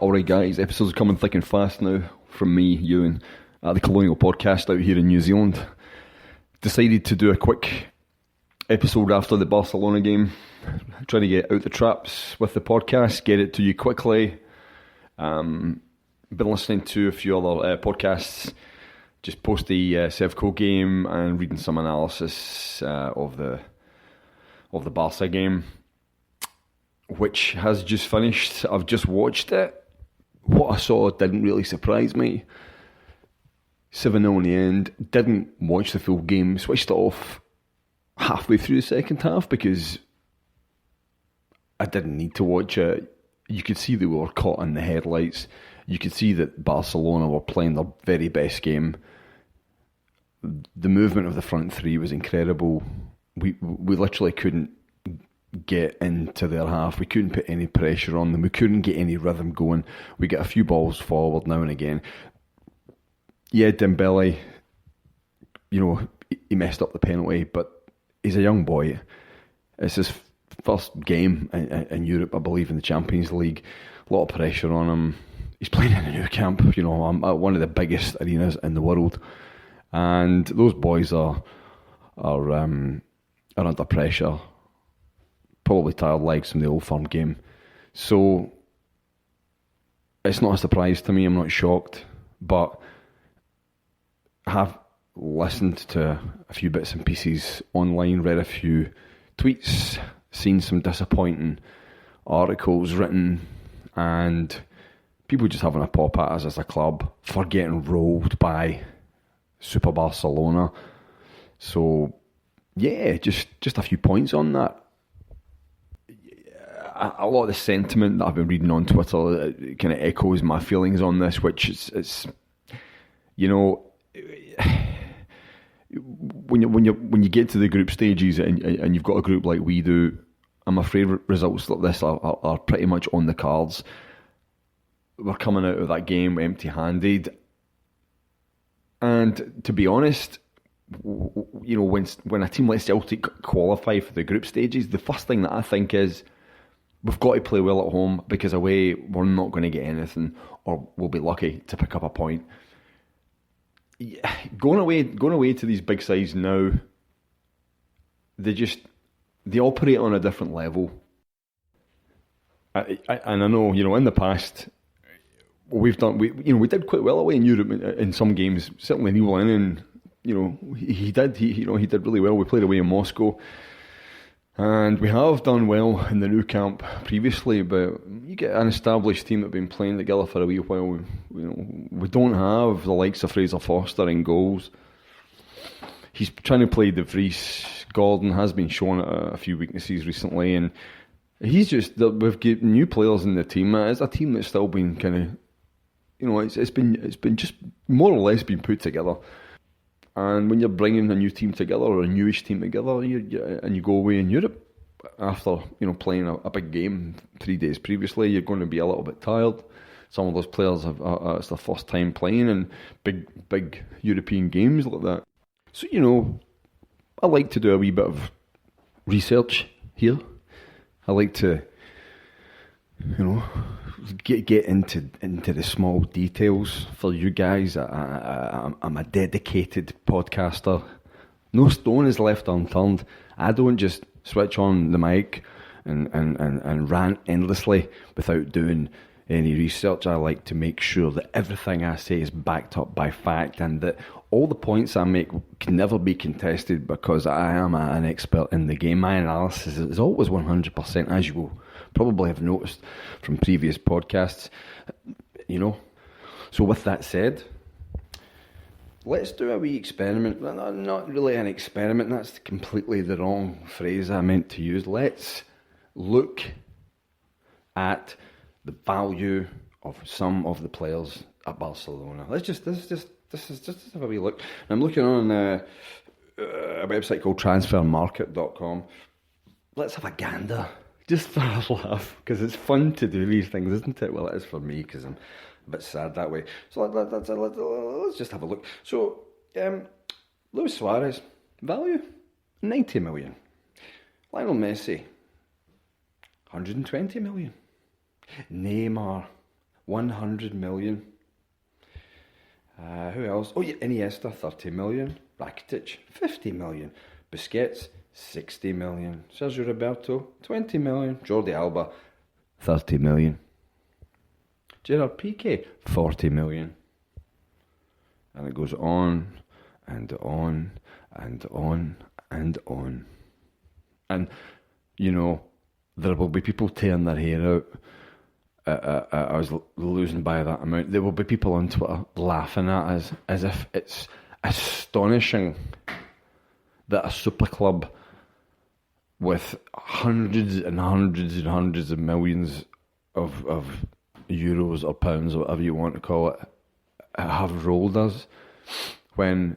Alright guys, episodes are coming thick and fast now from me, Ewan, at the Colonial podcast out here in New Zealand. Decided to do a quick episode after the Barcelona game, trying to get out the traps with the podcast, get it to you quickly. Been listening to a few other podcasts, just post the Sevco game and reading some analysis of the Barca game, which has just finished. I've just watched it. What I saw didn't really surprise me. 7-0 in the end. Didn't watch the full game. Switched it off halfway through the second half because I didn't need to watch it. You could see they were caught in the headlights. You could see that Barcelona were playing their very best game. The movement of the front three was incredible. We literally couldn't get into their half. We couldn't put any pressure on them. We couldn't get any rhythm going. We get a few balls forward now and again. Yeah, Dembele, he messed up the penalty, but he's a young boy. It's his first game in Europe, I believe, in the Champions League. A lot of pressure on him. He's playing in a new camp, one of the biggest arenas in the world. And those boys are under pressure. Probably tired legs from the Old Firm game. So it's not a surprise to me. I'm not shocked. But I have listened to a few bits and pieces online, read a few tweets, seen some disappointing articles written, and people just having a pop at us as a club for getting rolled by Super Barcelona. So yeah, just a few points on that. A lot of the sentiment that I've been reading on Twitter kind of echoes my feelings on this, which it's when you get to the group stages and you've got a group like we do, I'm afraid results like this are pretty much on the cards. We're coming out of that game empty-handed, and to be honest, when a team like Celtic qualify for the group stages, the first thing that I think is, we've got to play well at home, because away we're not going to get anything, or we'll be lucky to pick up a point. Going away to these big sides now, they operate on a different level. And I know, in the past we did quite well away in Europe in some games. Certainly Neil Lennon, he did really well. We played away in Moscow. And we have done well in the new camp previously, but you get an established team that have been playing together for a wee while. We don't have the likes of Fraser Forster in goals. He's trying to play De Vries. Gordon has been showing a few weaknesses recently, and we've got new players in the team. It's a team that's still been kind of, it's been just more or less been put together. And when you're bringing a new team together, or a newish team together, and you go away in Europe after playing a big game 3 days previously, you're going to be a little bit tired. Some of those players it's their first time playing in big European games like that. So I like to do a wee bit of research here. I like to get into the small details for you guys. I'm a dedicated podcaster. No stone is left unturned. I don't just switch on the mic and rant endlessly without doing any research. I like to make sure that everything I say is backed up by fact, and that all the points I make can never be contested, because I am an expert in the game. My analysis is always 100%, as you will probably have noticed from previous podcasts, So with that said, let's do a wee experiment. Not really an experiment, that's completely the wrong phrase I meant to use. Let's look at the value of some of the players at Barcelona. Let's just have a wee look. I'm looking on a website called transfermarket.com. Let's have a gander, just for a laugh, because it's fun to do these things, isn't it? Well, it is for me, because I'm a bit sad that way. So let's just have a look. So, Luis Suarez, value, 90 million. Lionel Messi, 120 million. Neymar, 100 million. Who else? Oh yeah, Iniesta, 30 million. Rakitic, 50 million. Busquets, 60 million. Sergio Roberto, 20 million. Jordi Alba, 30 million. Gerard Piqué, 40 million. And it goes on and on and on and on. And, you know, there will be people tearing their hair out. I was losing by that amount. There will be people on Twitter laughing at us as if it's astonishing that a super club with hundreds and hundreds and hundreds of millions of euros or pounds or whatever you want to call it have rolled us when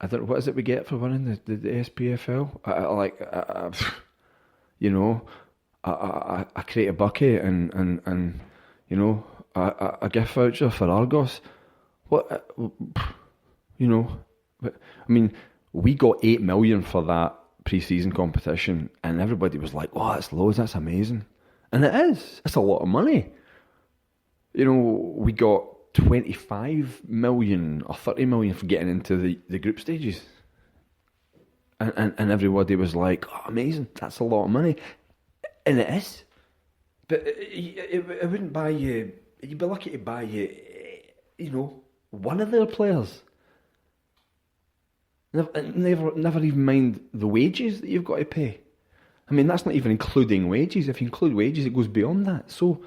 I don't know, what is it we get for winning the SPFL? I create a bucket and you know, a gift voucher for Argos. What, you know, I mean, we got 8 million for that pre-season competition, and everybody was like, "Oh, that's loads, that's amazing," and it is. It's a lot of money. You know, we got 25 million or 30 million for getting into the group stages, and everybody was like, "Oh, amazing, that's a lot of money." And it is. But it wouldn't buy you... You'd be lucky to buy you, you know, one of their players. Never even mind the wages that you've got to pay. I mean, that's not even including wages. If you include wages, it goes beyond that. So,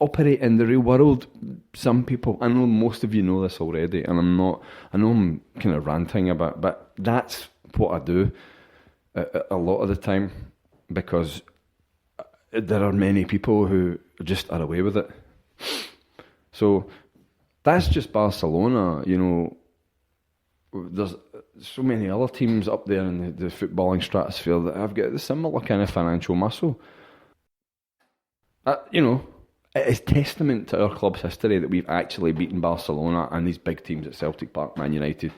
operate in the real world. Some people... I know most of you know this already, and I'm not... I know I'm kind of ranting a bit, but that's what I do a lot of the time, because there are many people who just are away with it. So that's just Barcelona, you know. There's so many other teams up there in the footballing stratosphere that have got the similar kind of financial muscle. You know, it is testament to our club's history that we've actually beaten Barcelona and these big teams at Celtic Park, Man United,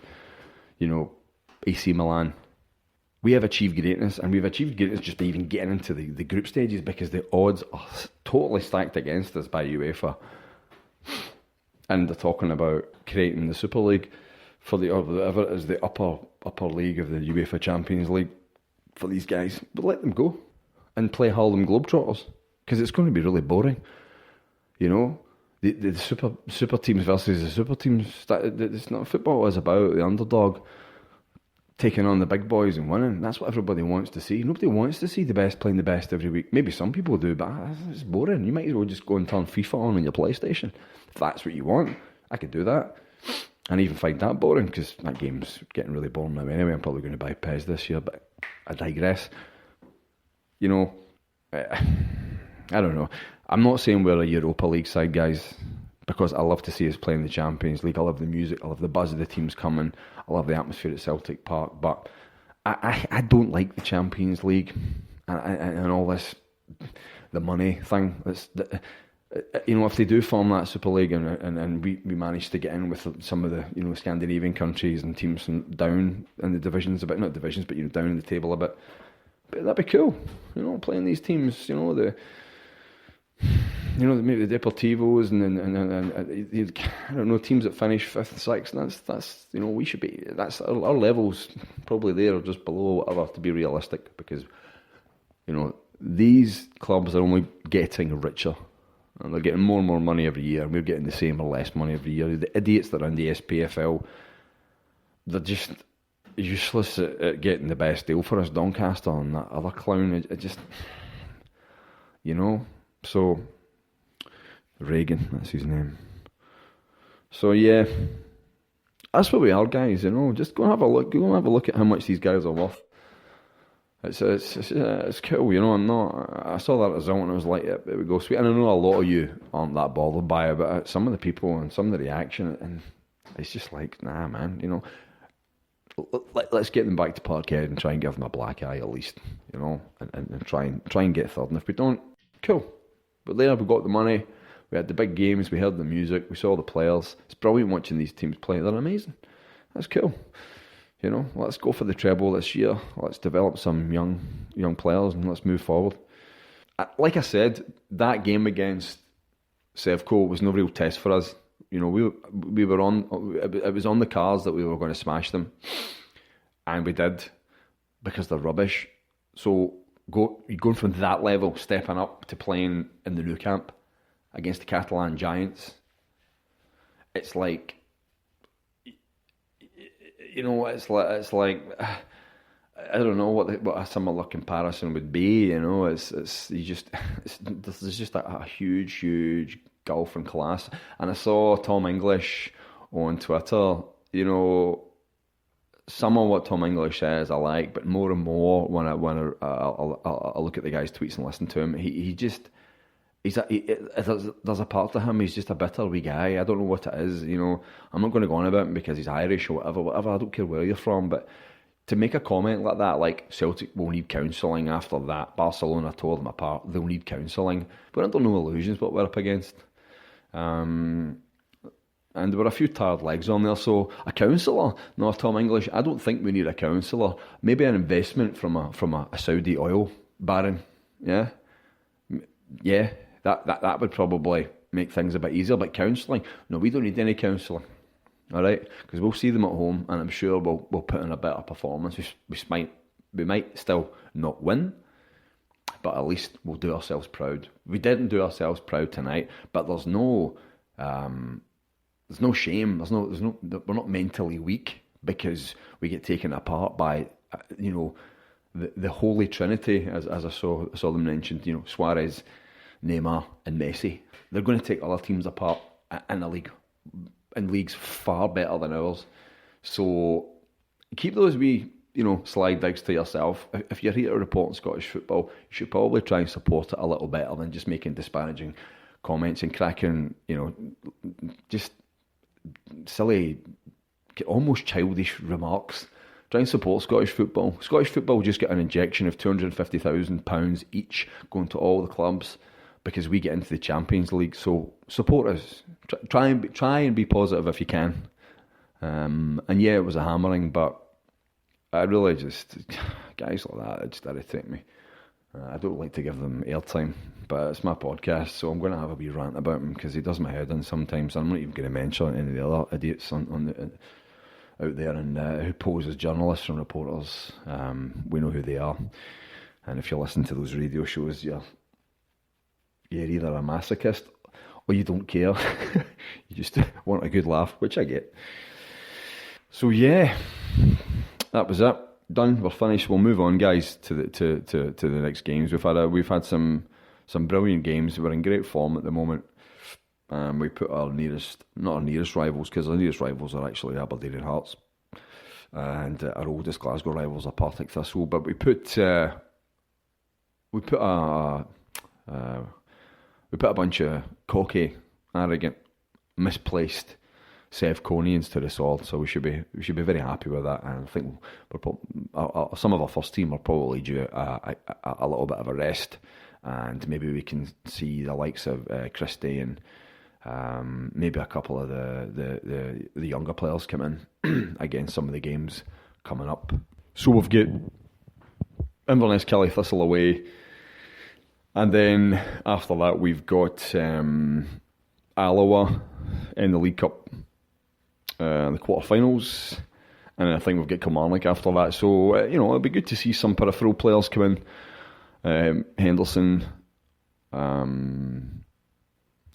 you know, AC Milan. We have achieved greatness, and we've achieved greatness just by even getting into the group stages, because the odds are totally stacked against us by UEFA. And they're talking about creating the Super League for or whatever it is, the upper league of the UEFA Champions League for these guys. But let them go and play Harlem Globetrotters, because it's going to be really boring. You know, the super teams versus the super teams. It's not football is about the underdog taking on the big boys and winning. That's what everybody wants to see. Nobody wants to see the best playing the best every week. Maybe some people do, but it's boring. You might as well just go and turn FIFA on your PlayStation. If that's what you want, I could do that. And even find that boring, because that game's getting really boring now anyway. I'm probably going to buy PES this year, but I digress. You know, I don't know. I'm not saying we're a Europa League side, guys, because I love to see us playing the Champions League. I love the music. I love the buzz of the teams coming. I love the atmosphere at Celtic Park. But I don't like the Champions League and all this, the money thing. You know, if they do form that Super League and we manage to get in with some of the, you know, Scandinavian countries and teams down in the divisions a bit, not divisions, but, you know, down in the table a bit, but that'd be cool. You know, playing these teams, you know, maybe the Deportivos and I don't know, teams that finish 5th, 6th. That's you know, we should be. That's our levels probably there or just below whatever, to be realistic, because, you know, these clubs are only getting richer and they're getting more and more money every year. And we're getting the same or less money every year. The idiots that are in the SPFL, they're just useless at getting the best deal for us. Doncaster and that other clown, it just, you know. So, Reagan, that's his name. So yeah, that's where we are, guys. You know, just go and have a look. Go and have a look at how much these guys are worth. It's cool. You know, I saw that result and I was like, yeah, there we go, sweet. And I know a lot of you aren't that bothered by it, but some of the people and some of the reaction, and it's just like, nah, man. You know, let's get them back to Parkhead and try and give them a black eye at least. You know, and try and get third. And if we don't, cool. But there we got the money, we had the big games, we heard the music, we saw the players. It's brilliant watching these teams play. They're amazing. That's cool. You know, let's go for the treble this year. Let's develop some young players and let's move forward. like I said, that game against Sevco was no real test for us. You know, we were on. It was on the cards that we were going to smash them, and we did, because they're rubbish. So going from that level, stepping up to playing in the new camp against the Catalan giants, it's like, you know, it's like I don't know what a similar comparison would be. You know, there's just a huge gulf in class. And I saw Tom English on Twitter. You know, some of what Tom English says I like, but more and more when I look at the guy's tweets and listen to him, there's a part of him, he's just a bitter wee guy. I don't know what it is, you know. I'm not going to go on about him because he's Irish or whatever. I don't care where you're from, but to make a comment like that, like Celtic will need counselling after that, Barcelona tore them apart, they'll need counselling. We're under no illusions what we're up against. And there were a few tired legs on there, so a counsellor, no, Tom English, I don't think we need a counsellor. Maybe an investment from a Saudi oil baron, yeah, that would probably make things a bit easier. But counselling, no, we don't need any counselling, all right, because we'll see them at home, and I'm sure we'll put in a better performance. We might still not win, but at least we'll do ourselves proud. We didn't do ourselves proud tonight, but there's no shame. There's no. We're not mentally weak because we get taken apart by, you know, the Holy Trinity, as I saw them mentioned. You know, Suarez, Neymar, and Messi. They're going to take other teams apart in leagues far better than ours. So keep those wee, you know, slide digs to yourself. If you're here to report on Scottish football, you should probably try and support it a little better than just making disparaging comments and cracking, you know, just silly, almost childish remarks. Try and support Scottish football. Scottish football just get an injection of £250,000 each going to all the clubs because we get into the Champions League. So support us. Try and be positive if you can. And yeah, it was a hammering, but I really just, guys like that, it just irritate me. I don't like to give them airtime, but it's my podcast, so I'm going to have a wee rant about him because he does my head in sometimes. I'm not even going to mention any of the other idiots out there and who pose as journalists and reporters. We know who they are, and if you listen to those radio shows, you're either a masochist or you don't care. You just want a good laugh, which I get. So yeah, that was it. Done. We're finished. We'll move on, guys, to the next games. We've had some brilliant games. We're in great form at the moment. We put not our nearest rivals, because our nearest rivals are actually Aberdeen and Hearts, and our oldest Glasgow rivals are Partick Thistle. But we put a bunch of cocky, arrogant, misplaced Sevconians to the sword, so we should be very happy with that. And I think some of our first team are probably due a little bit of a rest, and maybe we can see the likes of Christie and maybe a couple of the younger players come in against some of the games coming up. So we've got Inverness, Kelly Thistle away, and then after that we've got Alloa in the League Cup, the quarterfinals, and I think we've got Kilmarnock after that. So it'll be good to see some peripheral players come in. Henderson,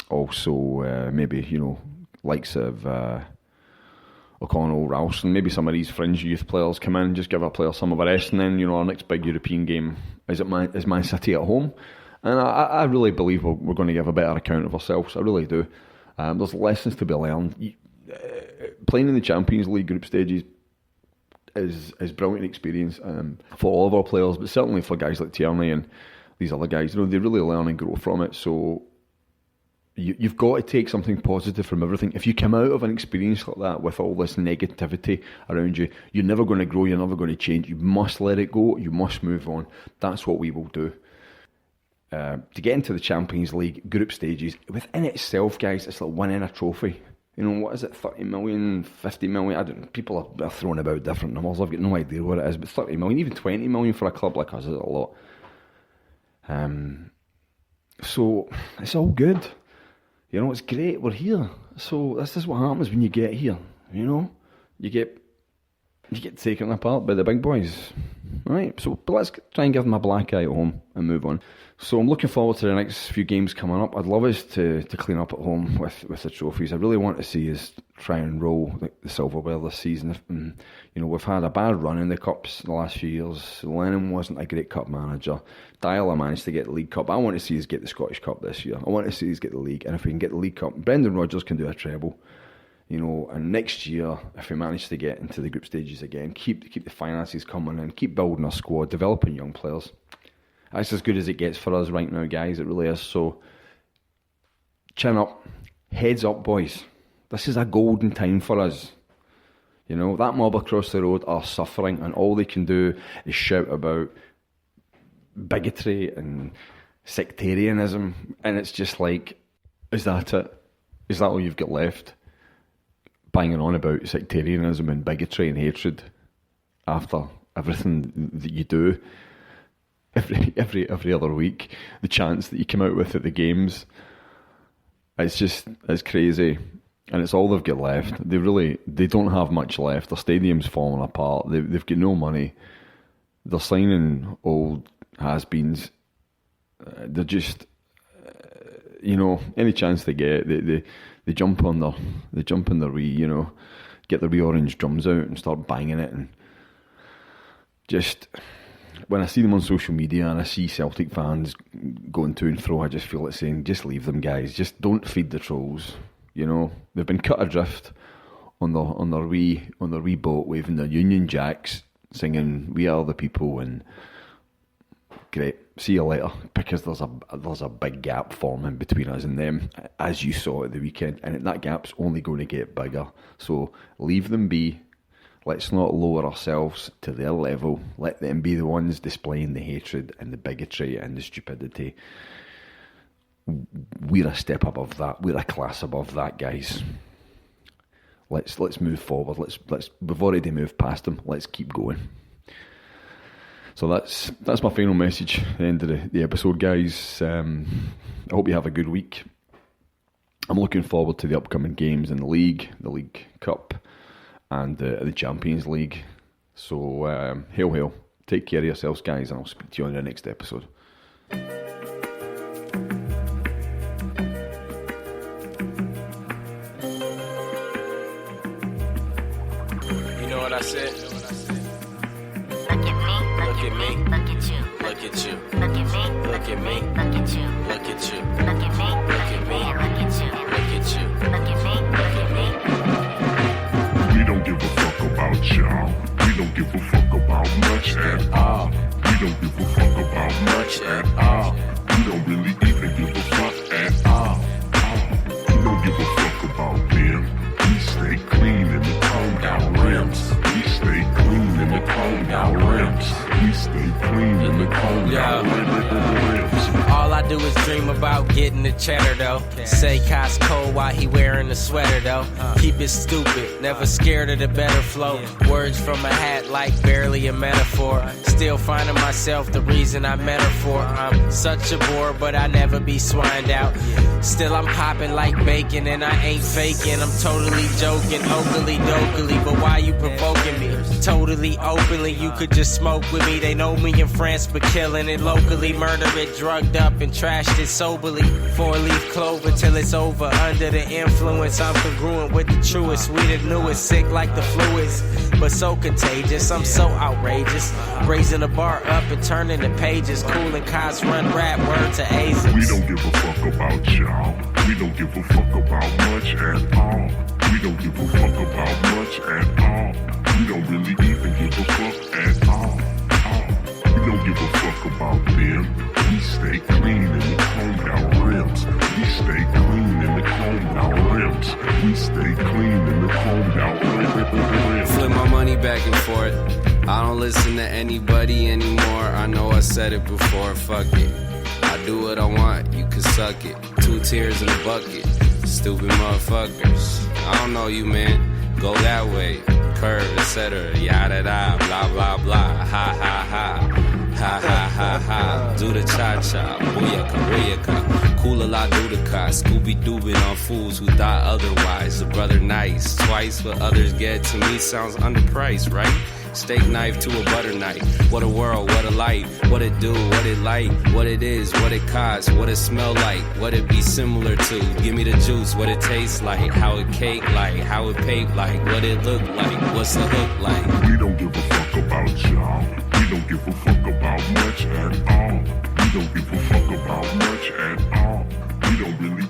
also maybe likes of O'Connell, Ralston, maybe some of these fringe youth players come in, just give a player some of a rest, and then our next big European game is Man City at home, and I really believe we're going to give a better account of ourselves. I really do. There's lessons to be learned. Playing in the Champions League group stages is brilliant experience for all of our players, but certainly for guys like Tierney and these other guys. They really learn and grow from it. So you've got to take something positive from everything. If you come out of an experience like that with all this negativity around you, you're never going to grow, you're never going to change. You must let it go, you must move on. That's what we will do. To get into the Champions League group stages, within itself, guys, it's like winning a trophy. What is it, 30 million, 50 million? I don't know. People are throwing about different numbers. I've got no idea what it is, but 30 million, even 20 million for a club like us is a lot. So it's all good. You know, it's great, we're here. So this is what happens when you get here, you know? You get taken apart by the big boys. Right, so but let's try and give them a black eye at home and move on. So I'm looking forward to the next few games coming up. I'd love us to clean up at home with the trophies. I really want to see us try and roll the silverware this season. You know, we've had a bad run in the cups the last few years. Lennon wasn't a great cup manager. Dialer managed to get the League Cup. I want to see us get the Scottish Cup this year. I want to see us get the League. And if we can get the League Cup, Brendan Rodgers can do a treble. You know, and next year, if we manage to get into the group stages again, keep the finances coming in, keep building our squad, developing young players. That's as good as it gets for us right now, guys. It really is. So, chin up, heads up, boys. This is a golden time for us. You know, that mob across the road are suffering, and all they can do is shout about bigotry and sectarianism, and it's just like, is that it? Is that all you've got left? Banging on about sectarianism and bigotry and hatred after everything that you do every other week, the chants that you come out with at the games, it's crazy, and it's all they've got left. They don't have much left. Their stadium's falling apart. They've got no money. They're signing old has-beens. They're just, you know, any chance they get, they jump in their wee, you know, get the wee orange drums out and start banging it. And just, when I see them on social media and I see Celtic fans going to and fro, I just feel like saying, just leave them, guys. Just don't feed the trolls. You know, they've been cut adrift on their wee boat, waving their Union Jacks, singing "We Are the People," and great. See you later, because there's a big gap forming between us and them, as you saw at the weekend, and that gap's only going to get bigger. So leave them be. Let's not lower ourselves to their level. Let them be the ones displaying the hatred and the bigotry and the stupidity. We're a step above that. We're a class above that, guys. Let's move forward. We've already moved past them. Let's keep going. So that's my final message at the end of the episode, guys. I hope you have a good week. I'm looking forward to the upcoming games in the League Cup, and the Champions League. So, hail. Take care of yourselves, guys, and I'll speak to you on the next episode. You know what I said? Look at me, look at you, Look at you. look at me, Look at me. look at you, Look at you. look at me, Look at me. and look at you, Look at you. look at me, Look at me. We don't give a fuck about y'all. We don't give a fuck about much at all. We don't give a fuck about much at all. We don't really even give a fuck at all. We don't give a fuck about them. We stay clean in the combed out rims. We stay clean in the combed out rims. We stay clean in the combed out rims. All I do is dream about getting the cheddar though. Say Costco while he wearing the sweater though. Keep it stupid, never scared of the better flow. Words from a hat like barely a metaphor. Still finding myself the reason I met her for. I'm such a bore, but I never be swined out. Still I'm popping like bacon and I ain't faking. I'm totally joking, oakley dokily, but why you provoking me? Totally openly, you could just smoke with me. They know me in France, but killing it locally. Murder it, drugged up and trashed it soberly. 4-leaf clover till it's over. Under the influence, I'm congruent with the truest. We the newest, sick like the fluids, but so contagious. I'm so outrageous, raising the bar up and turning the pages. Cool and Cos run rap, word to Aziz. We don't give a fuck about y'all. We don't give a fuck about much at all. We don't give a fuck about much at all. We don't really even give a fuck at all. We don't give a fuck about them. We stay clean in the combed out rims. We stay clean in the combed out rims. We stay clean in the combed out rims. Flip my money back and forth. I don't listen to anybody anymore. I know I said it before, fuck it. I do what I want, you can suck it. 2 tears in a bucket, stupid motherfuckers. I don't know you, man, go that way. Curve, etc. Yada da, blah blah blah. Ha ha ha. Ha ha ha ha. do the cha-cha. Booyaka, booyaka. Cool a lot, do the car. Scooby-Doobin' on fools who thought otherwise. The brother nice. Twice what others get to me sounds underpriced, right? Steak knife to a butter knife. What a world, what a light. What it do, what it like. What it is, what it costs. What it smell like. What it be similar to. Give me the juice, what it tastes like. How it cake like. How it paint like. What it look like. What's the hook like. We don't give a fuck about y'all. We don't give a fuck about much at all. We don't give a fuck about much at all. We don't really